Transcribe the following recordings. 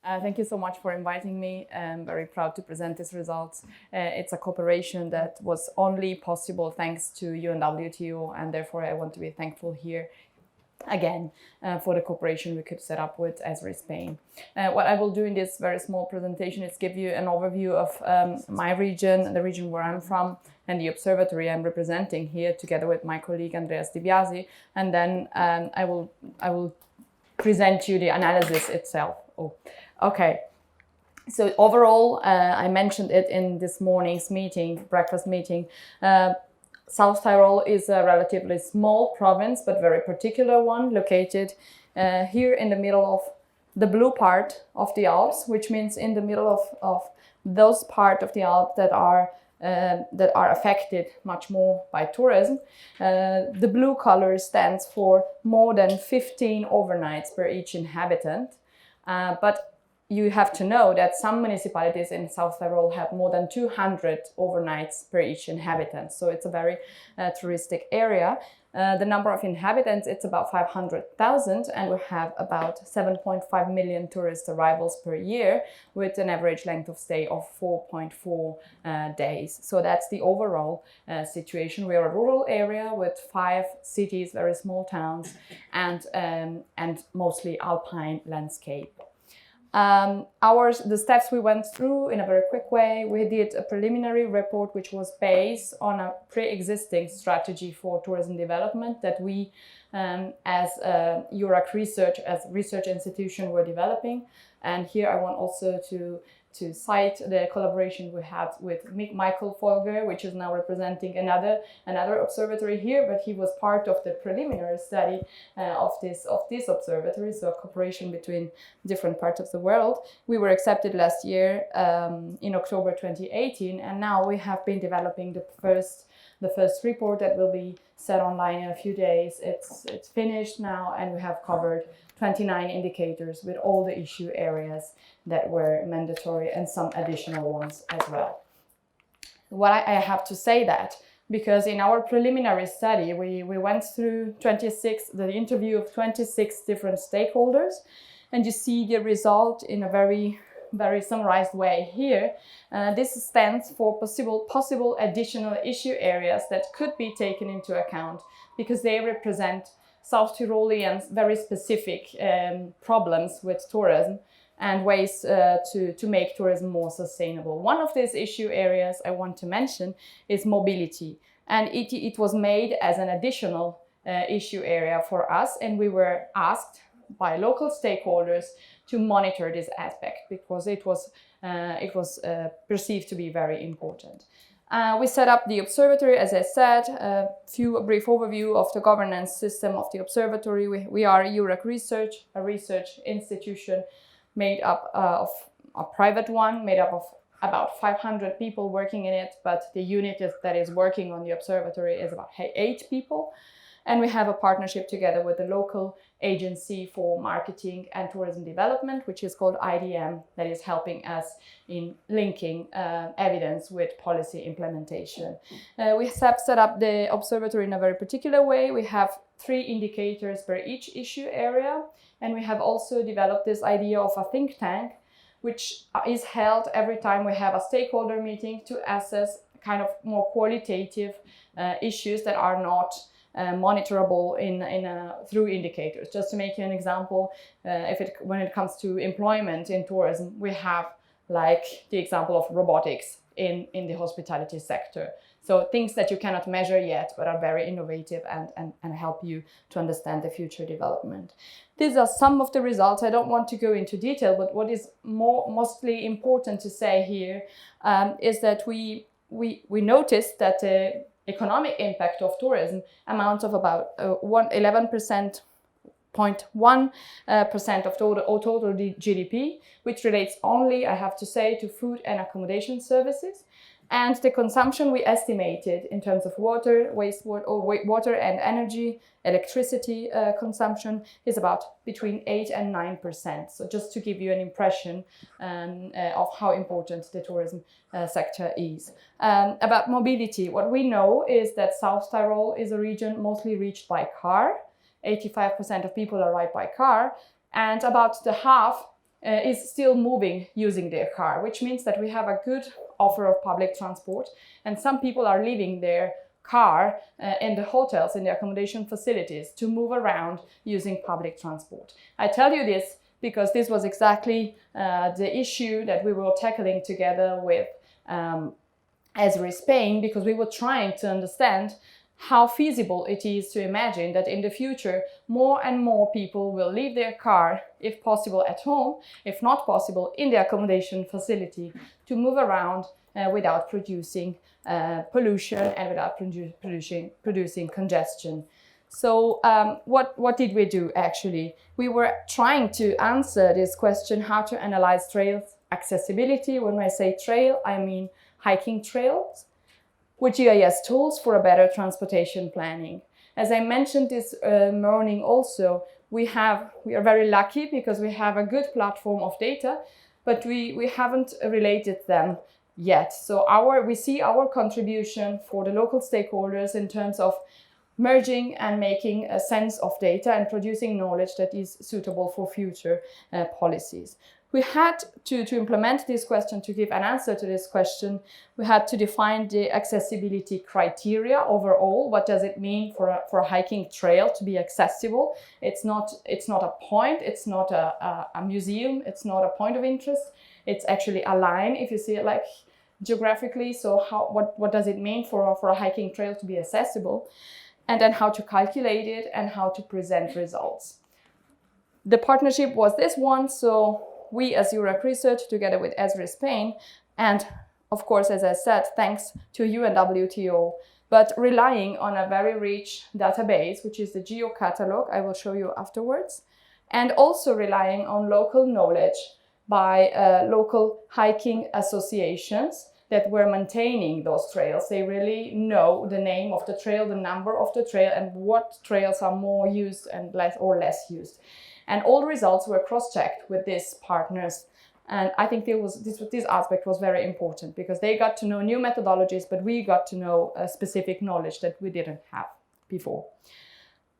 Thank you so much for inviting me. I'm very proud to present these results. It's a cooperation that was only possible thanks to UNWTO, and therefore I want to be thankful here again for the cooperation we could set up with Esri Spain. What I will do in this very small presentation is give you an overview of my region, the region where I'm from, and the observatory I'm representing here together with my colleague Andreas Di Biasi, and then I will present you the analysis itself. Okay. So overall, I mentioned it in this morning's meeting, breakfast meeting. South Tyrol is a relatively small province, but very particular one, located here in the middle of the blue part of the Alps, which means in the middle of those parts of the Alps that are affected much more by tourism. The blue color stands for more than 15 overnights per each inhabitant, but you have to know that some municipalities in South Tyrol have more than 200 overnights per each inhabitant. So it's a very touristic area. The number of inhabitants, it's about 500,000, and we have about 7.5 million tourist arrivals per year with an average length of stay of 4.4 days. So that's the overall situation. We are a rural area with 5 cities, very small towns, and mostly alpine landscape. The steps we went through in a very quick way, we did a preliminary report which was based on a pre-existing strategy for tourism development that we as EURAC research, as research institution, were developing. And here I want also to cite the collaboration we had with Michael Folger, which is now representing another observatory here, but he was part of the preliminary study of this observatory, so a cooperation between different parts of the world. We were accepted last year in October 2018, and now we have been developing the first report that will be set online in a few days. It's finished now, and we have covered 29 indicators with all the issue areas that were mandatory and some additional ones as well. What I have to say that, because in our preliminary study, we went through the interview of 26 different stakeholders, and you see the result in a very summarized way here. This stands for possible additional issue areas that could be taken into account because they represent South Tyroleans' very specific problems with tourism and ways to make tourism more sustainable. One of these issue areas I want to mention is mobility, and it was made as an additional issue area for us, and we were asked by local stakeholders to monitor this aspect because it was perceived to be very important. We set up the observatory, as I said, a brief overview of the governance system of the observatory. We are EURAC Research, a research institution made up of a private one, made up of about 500 people working in it, but the unit that is working on the observatory is about 8 people. And we have a partnership together with the local agency for marketing and tourism development, which is called IDM, that is helping us in linking evidence with policy implementation. We have set up the observatory in a very particular way. We have 3 indicators per each issue area, and we have also developed this idea of a think tank, which is held every time we have a stakeholder meeting to assess kind of more qualitative issues that are not monitorable through indicators. Just to make you an example, when it comes to employment in tourism, we have like the example of robotics in the hospitality sector. So things that you cannot measure yet, but are very innovative and help you to understand the future development. These are some of the results. I don't want to go into detail, but what is mostly important to say here is that we noticed that the economic impact of tourism amounts of about 11.1% of total GDP, which relates only, I have to say, to food and accommodation services. And the consumption we estimated in terms of water, wastewater and energy, electricity consumption is about between 8 and 9%. So just to give you an impression of how important the tourism sector is. About mobility, what we know is that South Tyrol is a region mostly reached by car. 85% of people arrive by car, and about the half is still moving using their car, which means that we have a good offer of public transport, and some people are leaving their car in the hotels, in the accommodation facilities, to move around using public transport. I tell you this because this was exactly the issue that we were tackling together with Esri Spain, because we were trying to understand how feasible it is to imagine that in the future more and more people will leave their car, if possible at home, if not possible in the accommodation facility, to move around without producing pollution and without producing congestion. So what did we do actually? We were trying to answer this question, how to analyze trail accessibility. When I say trail, I mean hiking trails, with GIS tools for a better transportation planning. As I mentioned this morning also, we are very lucky because we have a good platform of data, but we haven't related them yet. So we see our contribution for the local stakeholders in terms of merging and making a sense of data and producing knowledge that is suitable for future policies. We had to implement this question, to give an answer to this question, we had to define the accessibility criteria overall. What does it mean for a hiking trail to be accessible? It's not a point, it's not a museum, it's not a point of interest, it's actually a line, if you see it like geographically. So what does it mean for a hiking trail to be accessible? And then how to calculate it and how to present results. The partnership was this one, so we as Europe Research, together with Esri Spain, and of course, as I said, thanks to UNWTO, but relying on a very rich database, which is the Geo Catalog, I will show you afterwards, and also relying on local knowledge by local hiking associations that were maintaining those trails. They really know the name of the trail, the number of the trail, and what trails are more used and less used. And all results were cross-checked with these partners. And I think this aspect was very important because they got to know new methodologies, but we got to know a specific knowledge that we didn't have before.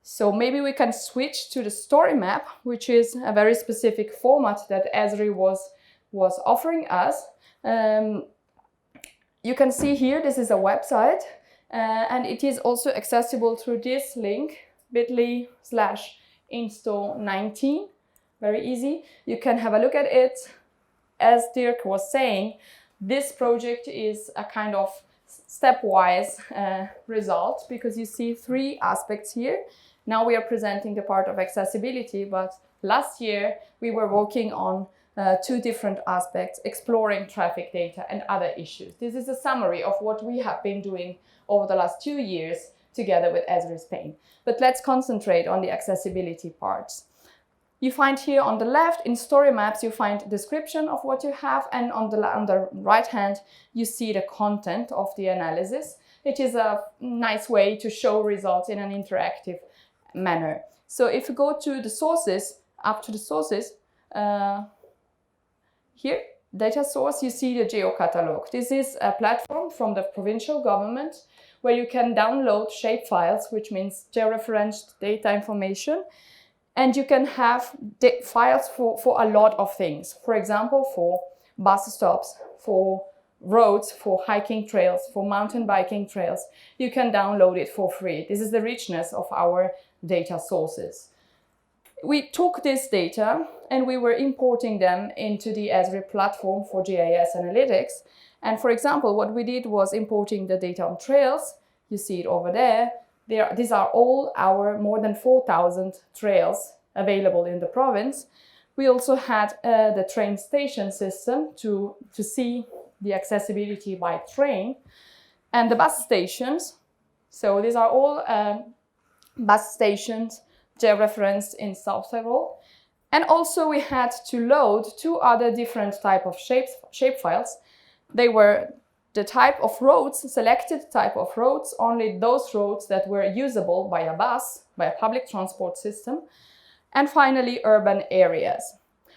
So maybe we can switch to the story map, which is a very specific format that Esri was offering us. You can see here, this is a website, and it is also accessible through this link, bit.ly/INSTO2019, very easy. You can have a look at it. As Dirk was saying, this project is a kind of stepwise result because you see three aspects here. Now we are presenting the part of accessibility, but last year we were working on two different aspects, exploring traffic data and other issues. This is a summary of what we have been doing over the last 2 years together with Esri Spain. But let's concentrate on the accessibility parts. You find here on the left, in story maps, you find description of what you have, and on the right hand, you see the content of the analysis. It is a nice way to show results in an interactive manner. So if you go to the sources, up to the sources, here, data source, you see the Geo Catalog. This is a platform from the provincial government where you can download shapefiles, which means georeferenced data information, and you can have files for a lot of things. For example, for bus stops, for roads, for hiking trails, for mountain biking trails. You can download it for free. This is the richness of our data sources. We took this data and we were importing them into the Esri platform for GIS analytics. And for example, what we did was importing the data on trails. You see it over there. These are all our more than 4,000 trails available in the province. We also had the train station system to see the accessibility by train, and the bus stations. So these are all bus stations georeferenced in South Tyrol. And also we had to load two other different type of shapefiles. They were the type of roads, selected type of roads, only those roads that were usable by a bus, by a public transport system, and finally urban areas.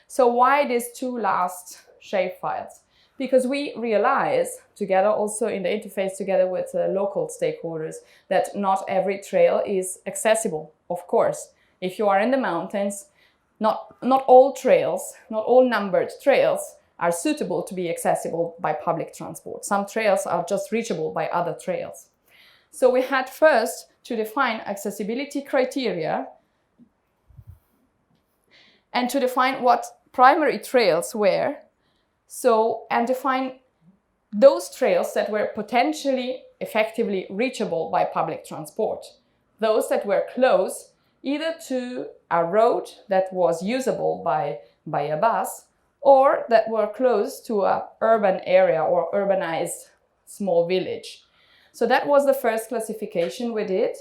So why these two last shapefiles? Because we realize together, also in the interface together with local stakeholders, that not every trail is accessible, of course. If you are in the mountains, not all trails, not all numbered trails are suitable to be accessible by public transport. Some trails are just reachable by other trails. So we had first to define accessibility criteria and to define what primary trails were. So, and define those trails that were potentially effectively reachable by public transport. Those that were close either to a road that was usable by a bus, or that were close to an urban area or urbanized small village. So that was the first classification we did.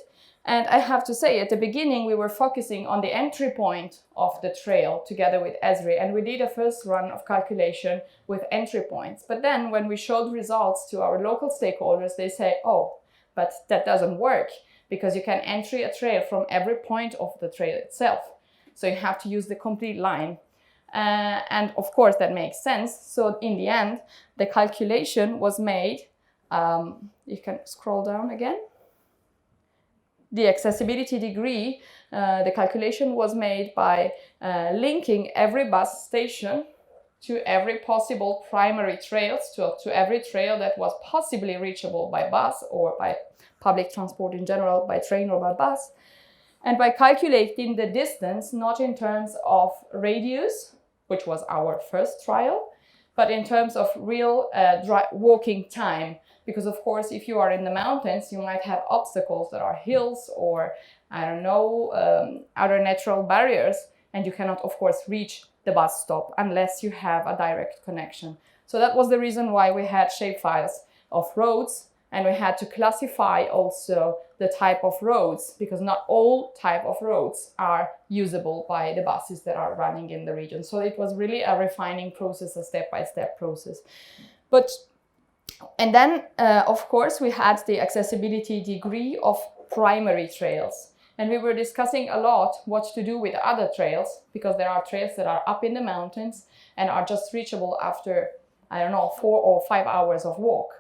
And I have to say, at the beginning, we were focusing on the entry point of the trail together with Esri, and we did a first run of calculation with entry points. But then when we showed results to our local stakeholders, they say, oh, but that doesn't work because you can entry a trail from every point of the trail itself. So you have to use the complete line. And of course, that makes sense. So in the end, the calculation was made. You can scroll down again. The accessibility degree, the calculation was made by linking every bus station to every possible primary trails, to every trail that was possibly reachable by bus or by public transport in general, by train or by bus, and by calculating the distance, not in terms of radius, which was our first trial, but in terms of real walking time. Because of course, if you are in the mountains, you might have obstacles that are hills or, I don't know, other natural barriers, and you cannot, of course, reach the bus stop unless you have a direct connection. So that was the reason why we had shapefiles of roads, and we had to classify also the type of roads, because not all type of roads are usable by the buses that are running in the region. So it was really a refining process, a step-by-step process. And then, of course, we had the accessibility degree of primary trails. And we were discussing a lot what to do with other trails, because there are trails that are up in the mountains and are just reachable after, I don't know, 4 or 5 hours of walk.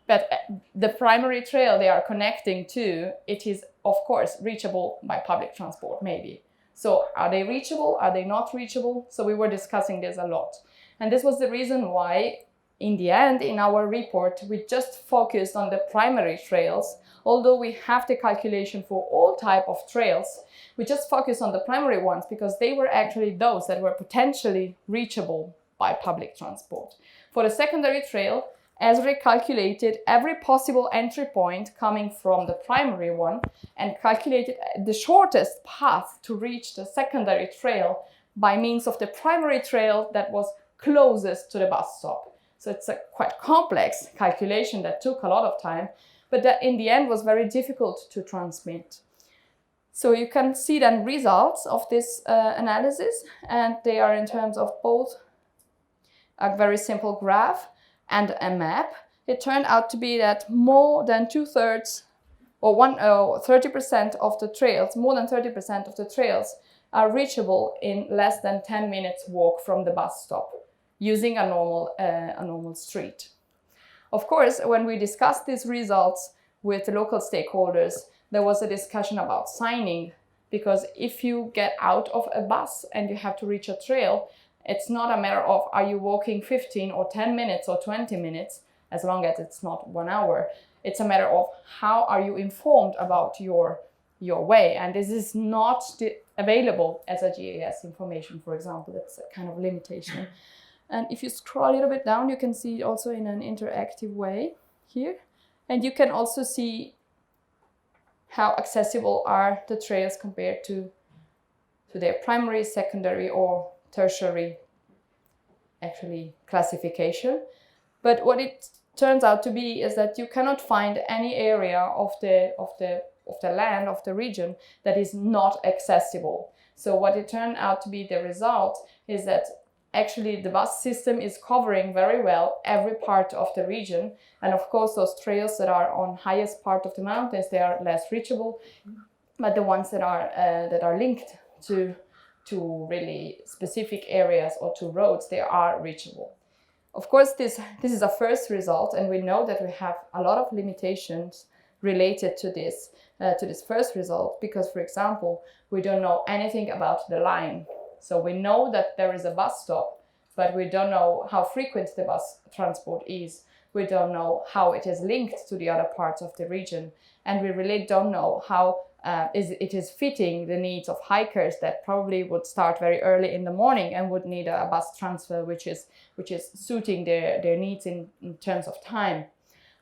But the primary trail they are connecting to, it is, of course, reachable by public transport, maybe. So are they reachable? Are they not reachable? So we were discussing this a lot. And this was the reason why, in the end, in our report, we just focused on the primary trails. Although we have the calculation for all type of trails, we just focused on the primary ones because they were actually those that were potentially reachable by public transport. For the secondary trail, Esri calculated every possible entry point coming from the primary one and calculated the shortest path to reach the secondary trail by means of the primary trail that was closest to the bus stop. So it's a quite complex calculation that took a lot of time, but that in the end was very difficult to transmit. So you can see then results of this analysis, and they are in terms of both a very simple graph and a map. It turned out to be that more than 2/3 or 30% of the trails, more than 30% of the trails are reachable in less than 10 minutes walk from the bus stop using a normal street. Of course, when we discussed these results with the local stakeholders, there was a discussion about signing, because if you get out of a bus and you have to reach a trail, it's not a matter of are you walking 15 or 10 minutes or 20 minutes, as long as it's not 1 hour. It's a matter of how are you informed about your way. And this is not available as a GIS information, for example. That's a kind of limitation. And if you scroll a little bit down, you can see also in an interactive way here. And you can also see how accessible are the trails compared to their primary, secondary, or tertiary actually classification. But what it turns out to be is that you cannot find any area of the land, of the region, that is not accessible. So what it turned out to be the result is that actually the bus system is covering very well every part of the region. And of course, those trails that are on highest part of the mountains, they are less reachable. But the ones that are linked to really specific areas or to roads, they are reachable. Of course, this is a first result, and we know that we have a lot of limitations related to this first result, because, for example, we don't know anything about the line. So we know that there is a bus stop, but we don't know how frequent the bus transport is. We don't know how it is linked to the other parts of the region. And we really don't know how it is fitting the needs of hikers that probably would start very early in the morning and would need a bus transfer which is suiting their needs in terms of time.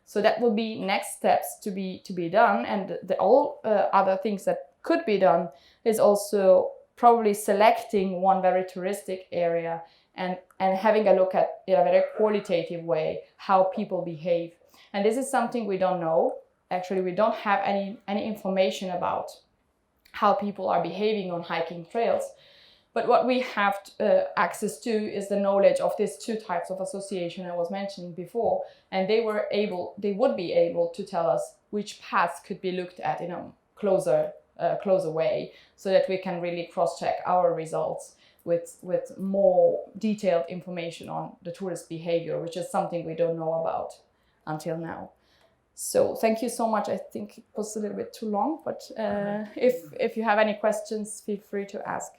So that will be next steps to be done. And all other things that could be done is also probably selecting one very touristic area and having a look at, in a very qualitative way, how people behave. And this is something we don't know. Actually, we don't have any information about how people are behaving on hiking trails. But what we have access to is the knowledge of these two types of association I was mentioning before. And they would be able to tell us which paths could be looked at in a closer way, so that we can really cross-check our results with more detailed information on the tourist behavior, which is something we don't know about until now. So thank you so much. I think it was a little bit too long, but if you have any questions, feel free to ask.